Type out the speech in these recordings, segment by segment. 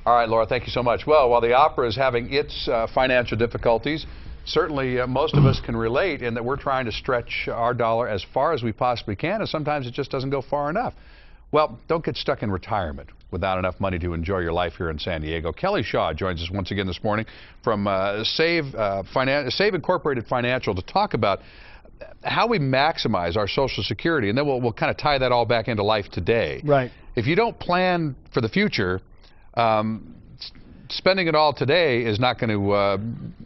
All right, Laura, thank you so much. Well, while the opera is having its financial difficulties, certainly most of us can relate in that we're trying to stretch our dollar as far as we possibly can, and sometimes it just doesn't go far enough. Well, don't get stuck in retirement without enough money to enjoy your life here in San Diego. Kelly Shaw joins us once again this morning from Save Incorporated Financial to talk about how we maximize our Social Security, and then we'll kind of tie that all back into life today. Right. If you don't plan for the future, spending it all today is not going to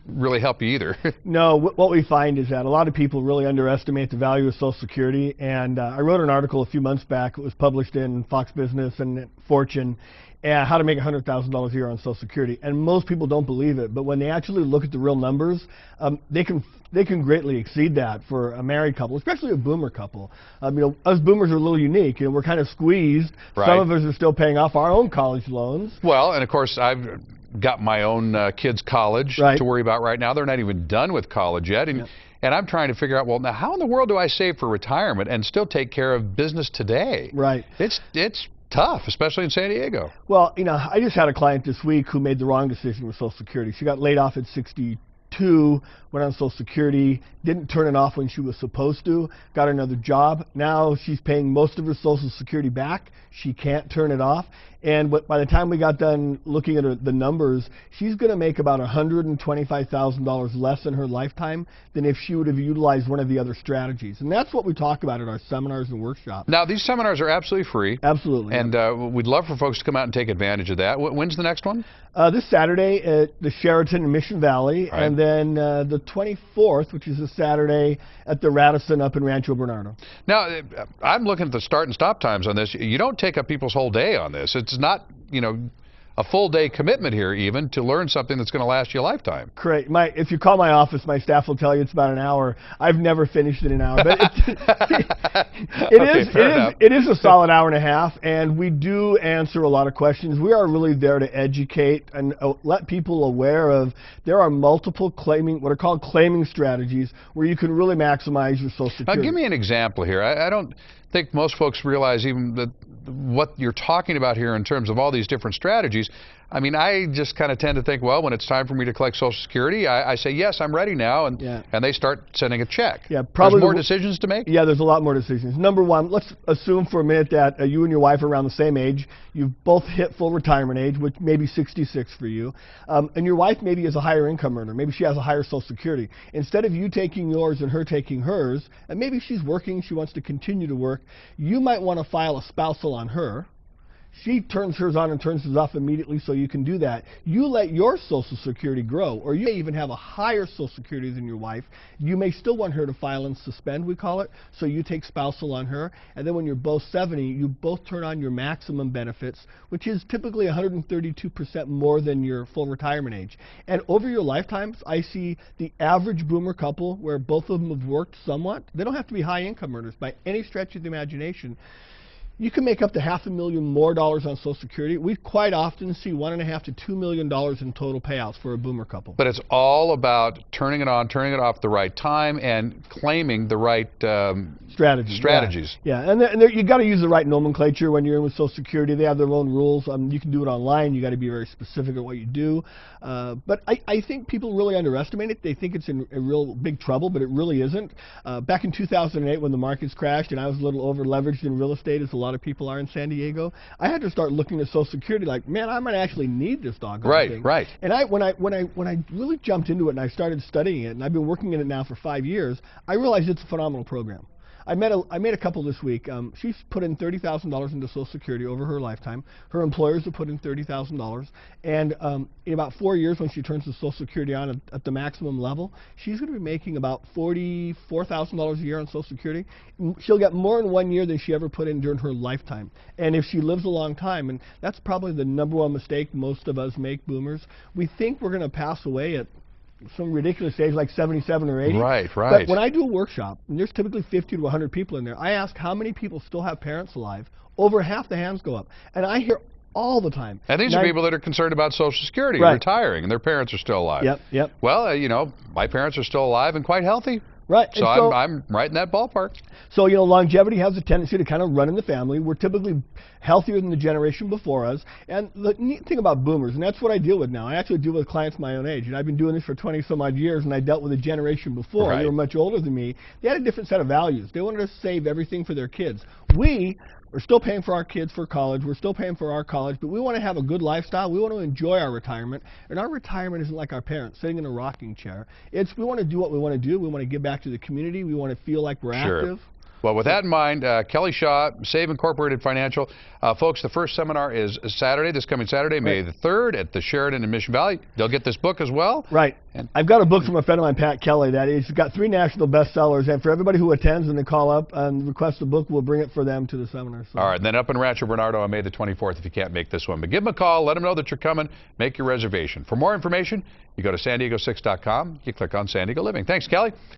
really help you either. No, what we find is that a lot of people really underestimate the value of Social Security. And I wrote an article a few months back. It was published in Fox Business and Fortune, how to make $100,000 a year on Social Security. And most people don't believe it. But when they actually look at the real numbers, they can greatly exceed that for a married couple, especially a boomer couple. You know, us boomers are a little unique. You know, we're kind of squeezed. Right. Some of us are still paying off our own college loans. Well, and of course, I've got my own kids' college Right. to worry about right now. They're not even done with college yet. And, Yep. and I'm trying to figure out, well, now how in the world do I save for retirement and still take care of business today? Right. It's tough, especially in San Diego. Well, you know, I just had a client this week who made the wrong decision with Social Security. She got laid off at 62, went on Social Security, didn't turn it off when she was supposed to, got another job. Now she's paying most of her Social Security back. She can't turn it off. And by the time we got done looking at the numbers, she's going to make about $125,000 less in her lifetime than if she would have utilized one of the other strategies. And that's what we talk about at our seminars and workshops. Now, these seminars are absolutely free. Absolutely. And we'd love for folks to come out and take advantage of that. When's the next one? This Saturday at the Sheraton in Mission Valley, Right. and then the 24th, which is a Saturday, at the Radisson up in Rancho Bernardo. Now, I'm looking at the start and stop times on this. You don't take up people's whole day on this. It's not, you know, a full day commitment here even to learn something that's going to last you a lifetime. Correct. If you call my office, my staff will tell you it's about an hour. I've never finished it in an hour, but it is a solid hour and a half, and we do answer a lot of questions. We are really there to educate and let people aware of there are multiple what are called claiming strategies where you can really maximize your Social Security. Now, give me an example here. I don't think most folks realize even that what you're talking about here in terms of all these different strategies. I mean, I just kind of tend to think, well, when it's time for me to collect Social Security, I say, yes, I'm ready now, and they start sending a check. Yeah, probably there's more decisions to make? Yeah, there's a lot more decisions. Number one, let's assume for a minute that you and your wife are around the same age. You've both hit full retirement age, which may be 66 for you. And your wife maybe is a higher income earner. Maybe she has a higher Social Security. Instead of you taking yours and her taking hers, and maybe she's working, she wants to continue to work, you might want to file a spousal on her. She turns hers on and turns hers off immediately, so you can do that. You let your Social Security grow, or you may even have a higher Social Security than your wife. You may still want her to file and suspend, we call it, so you take spousal on her, and then when you're both 70, you both turn on your maximum benefits, which is typically 132% more than your full retirement age. And over your lifetimes, I see the average boomer couple where both of them have worked somewhat. They don't have to be high income earners by any stretch of the imagination. You can make up to $500,000 more dollars on Social Security. We quite often see $1.5 to $2 million in total payouts for a boomer couple. But it's all about turning it on, turning it off at the right time, and claiming the right strategies. Yeah, and you got to use the right nomenclature when you're in with Social Security. They have their own rules. You can do it online. You got to be very specific at what you do. But I think people really underestimate it. They think it's in real big trouble, but it really isn't. Back in 2008, when the markets crashed and I was a little over leveraged in real estate, as a lot of people are in San Diego, I had to start looking at Social Security like, man, I might actually need this doggone thing. Right. And when I really jumped into it and I started studying it, and I've been working in it now for 5 years, I realized it's a phenomenal program. I made a couple this week. She's put in $30,000 into Social Security over her lifetime. Her employers have put in $30,000, and in about 4 years, when she turns the Social Security on at the maximum level, she's going to be making about $44,000 a year on Social Security. She'll get more in 1 year than she ever put in during her lifetime. And if she lives a long time, and that's probably the #1 mistake most of us make, boomers, we think we're going to pass away at some ridiculous age like 77 or 80. Right. But when I do a workshop, and there's typically 50 to 100 people in there, I ask how many people still have parents alive. Over half the hands go up. And I hear all the time. And these are people that are concerned about Social Security, retiring, and their parents are still alive. Yep. Well, you know, my parents are still alive and quite healthy. Right. So, And I'm right in that ballpark. So, longevity has a tendency to kind of run in the family. We're typically healthier than the generation before us. And the neat thing about boomers, and that's what I deal with now, I actually deal with clients my own age. And I've been doing this for 20 some odd years, and I dealt with a generation before. Right. They were much older than me. They had a different set of values. They wanted to save everything for their kids. We're still paying for our kids for college. We're still paying for our college, but we want to have a good lifestyle. We want to enjoy our retirement. And our retirement isn't like our parents sitting in a rocking chair. We want to do what we want to do. We want to give back to the community. We want to feel like we're active. Well, with that in mind, Kelly Shaw, Save Incorporated Financial. Folks, the first seminar is Saturday, this coming Saturday, May the 3rd at the Sheraton in Mission Valley. They'll get this book as well. Right. And I've got a book from a friend of mine, Pat Kelly, that has got 3 national bestsellers. And for everybody who attends and they call up and request the book, we'll bring it for them to the seminar. So. All right. And then up in Rancho Bernardo on May the 24th if you can't make this one. But give them a call. Let them know that you're coming. Make your reservation. For more information, you go to san diego6.com. You click on San Diego Living. Thanks, Kelly.